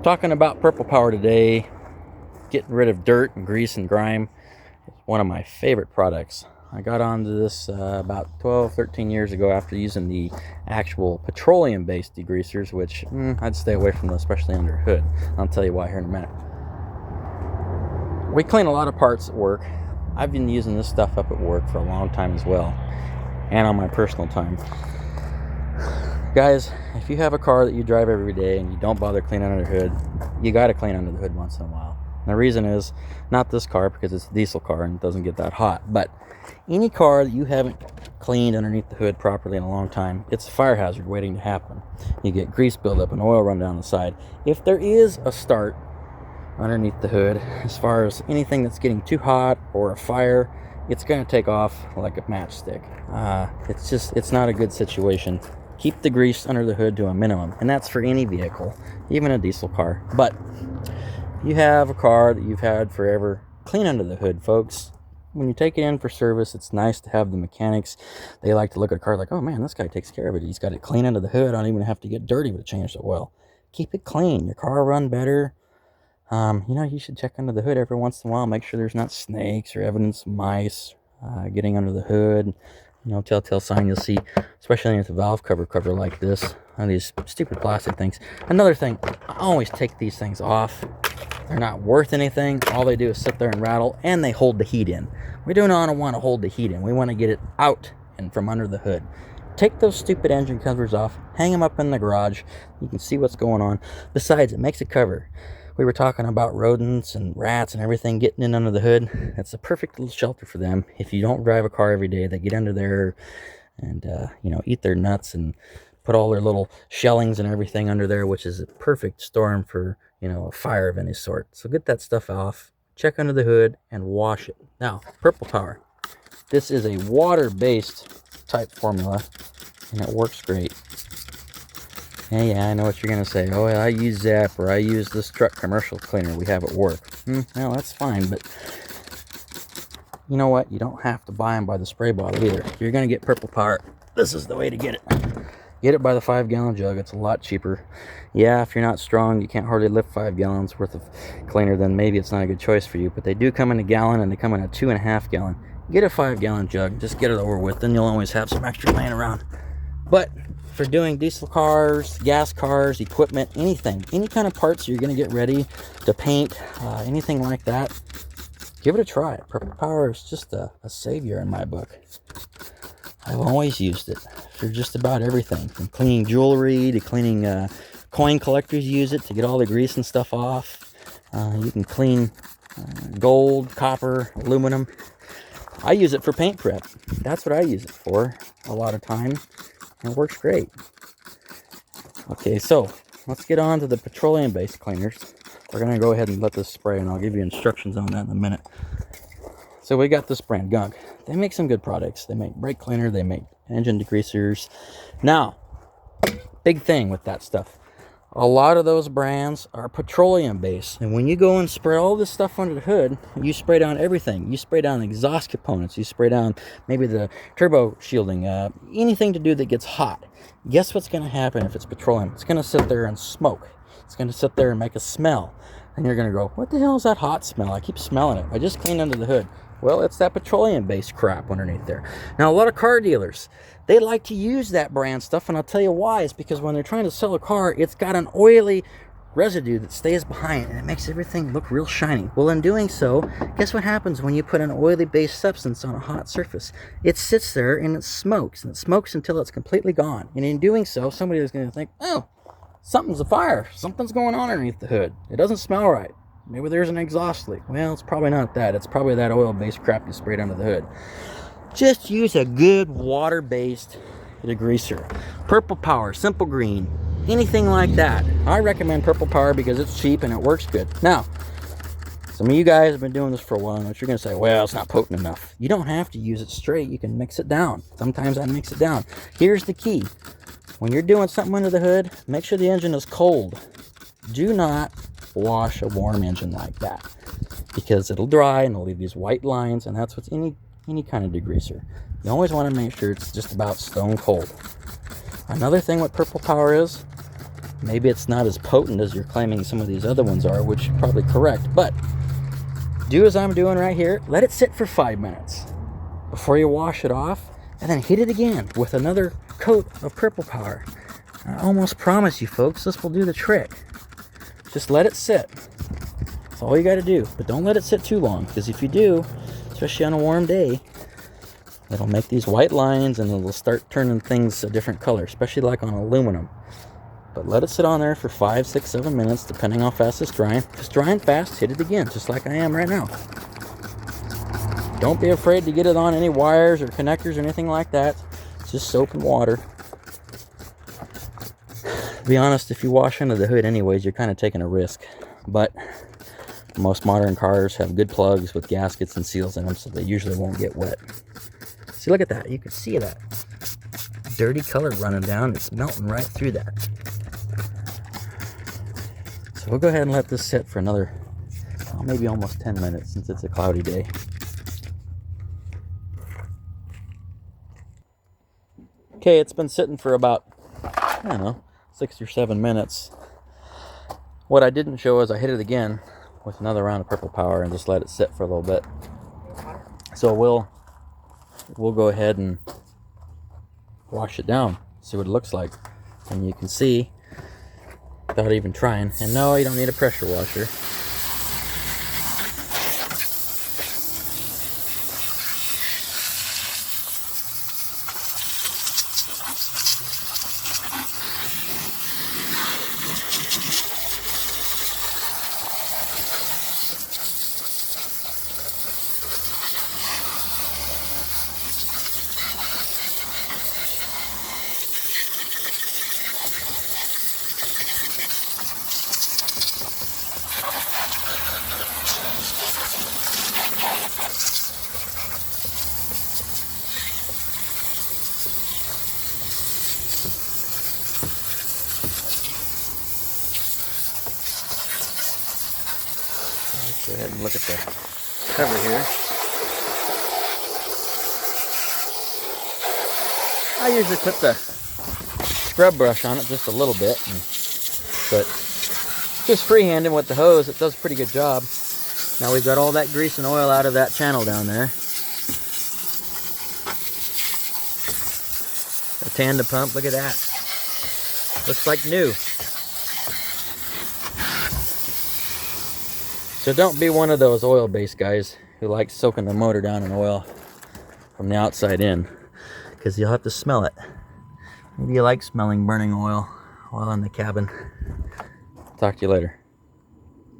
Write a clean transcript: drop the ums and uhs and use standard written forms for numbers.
Talking about Purple Power today, getting rid of dirt and grease and grime. It's one of my favorite products. I got onto this about 12, 13 years ago after using the actual petroleum-based degreasers, which I'd stay away from, especially under a hood. I'll tell you why here in a minute. We clean a lot of parts at work. I've been using this stuff up at work for a long time as well, and on my personal time. Guys, if you have a car that you drive every day and you don't bother cleaning under the hood, you got to clean under the hood once in a while. And the reason is not this car, because it's a diesel car and it doesn't get that hot, but any car that you haven't cleaned underneath the hood properly in a long time, it's a fire hazard waiting to happen. You get grease buildup and oil run down the side. If there is a start underneath the hood, as far as anything that's getting too hot or a fire, it's going to take off like a matchstick. It's not a good situation. Keep the grease under the hood to a minimum, and that's for any vehicle, even a diesel car. But if you have a car that you've had forever, clean under the hood, folks. When you take it in for service, it's nice to have the mechanics. They like to look at a car like, oh man, this guy takes care of it. He's got it clean under the hood. I don't even have to get dirty with it changed so well. Keep it clean. Your car will run better. You should check under the hood every once in a while. Make sure there's not snakes or evidence of mice getting under the hood. Telltale sign you'll see, especially with a valve cover like this, on these stupid plastic things. Another thing, I always take these things off. They're not worth anything. All they do is sit there and rattle, and they hold the heat in. We do not want to hold the heat in. We want to get it out and from under the hood. Take those stupid engine covers off, hang them up in the garage. You can see what's going on. Besides, it makes a cover. We were talking about rodents and rats and everything getting in under the hood. That's a perfect little shelter for them. If you don't drive a car every day, they get under there and, eat their nuts and put all their little shellings and everything under there, which is a perfect storm for, a fire of any sort. So get that stuff off, check under the hood, and wash it. Now, Purple Power. This is a water-based type formula, and it works great. Yeah, I know what you're going to say. Oh, I use Zap, or I use this truck commercial cleaner we have at work. Well, that's fine, but you know what? You don't have to buy them by the spray bottle either. If you're going to get Purple Power, this is the way to get it. Get it by the 5-gallon jug. It's a lot cheaper. Yeah, if you're not strong, you can't hardly lift 5 gallons worth of cleaner, then maybe it's not a good choice for you. But they do come in a gallon, and they come in a 2.5 gallon. Get a 5-gallon jug. Just get it over with. Then you'll always have some extra laying around. But for doing diesel cars, gas cars, equipment, anything, any kind of parts you're going to get ready to paint, anything like that, give it a try. Purple Power is just a savior in my book. I've always used it for just about everything, from cleaning jewelry to cleaning coin collectors. Use it to get all the grease and stuff off. You can clean gold, copper, aluminum. I use it for paint prep. That's what I use it for a lot of time. It works great. Okay, so let's get on to the petroleum-based cleaners. We're going to go ahead and let this spray, and I'll give you instructions on that in a minute. So we got this brand, Gunk. They make some good products. They make brake cleaner. They make engine degreasers. Now, big thing with that stuff. A lot of those brands are petroleum-based. And when you go and spray all this stuff under the hood, you spray down everything. You spray down exhaust components. You spray down maybe the turbo shielding. Anything to do that gets hot. Guess what's going to happen if it's petroleum? It's going to sit there and smoke. It's going to sit there and make a smell. And you're going to go, what the hell is that hot smell? I keep smelling it. I just cleaned under the hood. Well, it's that petroleum-based crap underneath there. Now, a lot of car dealers, they like to use that brand stuff, and I'll tell you why. It's because when they're trying to sell a car, it's got an oily residue that stays behind, and it makes everything look real shiny. Well, in doing so, guess what happens when you put an oily-based substance on a hot surface? It sits there, and it smokes until it's completely gone. And in doing so, somebody is going to think, oh, something's afire. Something's going on underneath the hood. It doesn't smell right. Maybe there's an exhaust leak. Well, it's probably not that. It's probably that oil-based crap you sprayed under the hood. Just use a good water-based degreaser. Purple Power, Simple Green, anything like that. I recommend Purple Power because it's cheap and it works good. Now, some of you guys have been doing this for a while, but you're going to say, well, it's not potent enough. You don't have to use it straight. You can mix it down. Sometimes I mix it down. Here's the key. When you're doing something under the hood, make sure the engine is cold. Do not wash a warm engine like that, because it'll dry and it'll leave these white lines, and that's what's any kind of degreaser. You always want to make sure it's just about stone cold. Another thing with Purple Power is Maybe it's not as potent as you're claiming some of these other ones are, which you're probably correct. But do as I'm doing right here. Let it sit for 5 minutes before you wash it off, and then hit it again with another coat of Purple Power. I almost promise you folks, this will do the trick. Just let it sit. That's all you got to do. But don't let it sit too long, because if you do, especially on a warm day, it'll make these white lines and it'll start turning things a different color, especially like on aluminum. But let it sit on there for 5, 6, 7 minutes, depending how fast it's drying. If it's drying fast, hit it again, just like I am right now. Don't be afraid to get it on any wires or connectors or anything like that. It's just soap and water. To be honest, if you wash under the hood anyways, you're kind of taking a risk. But most modern cars have good plugs with gaskets and seals in them, so they usually won't get wet. See, look at that. You can see that dirty color running down. It's melting right through that. So we'll go ahead and let this sit for another, maybe almost 10 minutes since it's a cloudy day. Okay, it's been sitting for about, I don't know, 6 or 7 minutes. What I didn't show is I hit it again with another round of Purple Power and just let it sit for a little bit. So we'll go ahead and wash it down, see what it looks like. And you can see, without even trying, and no, you don't need a pressure washer. Go ahead and look at the cover here. I usually put the scrub brush on it just a little bit, but just freehanding with the hose, it does a pretty good job. Now we've got all that grease and oil out of that channel down there. The tandem pump, look at that. Looks like new. So don't be one of those oil-based guys who likes soaking the motor down in oil from the outside in, because you'll have to smell it. Maybe you like smelling burning oil while in the cabin. Talk to you later.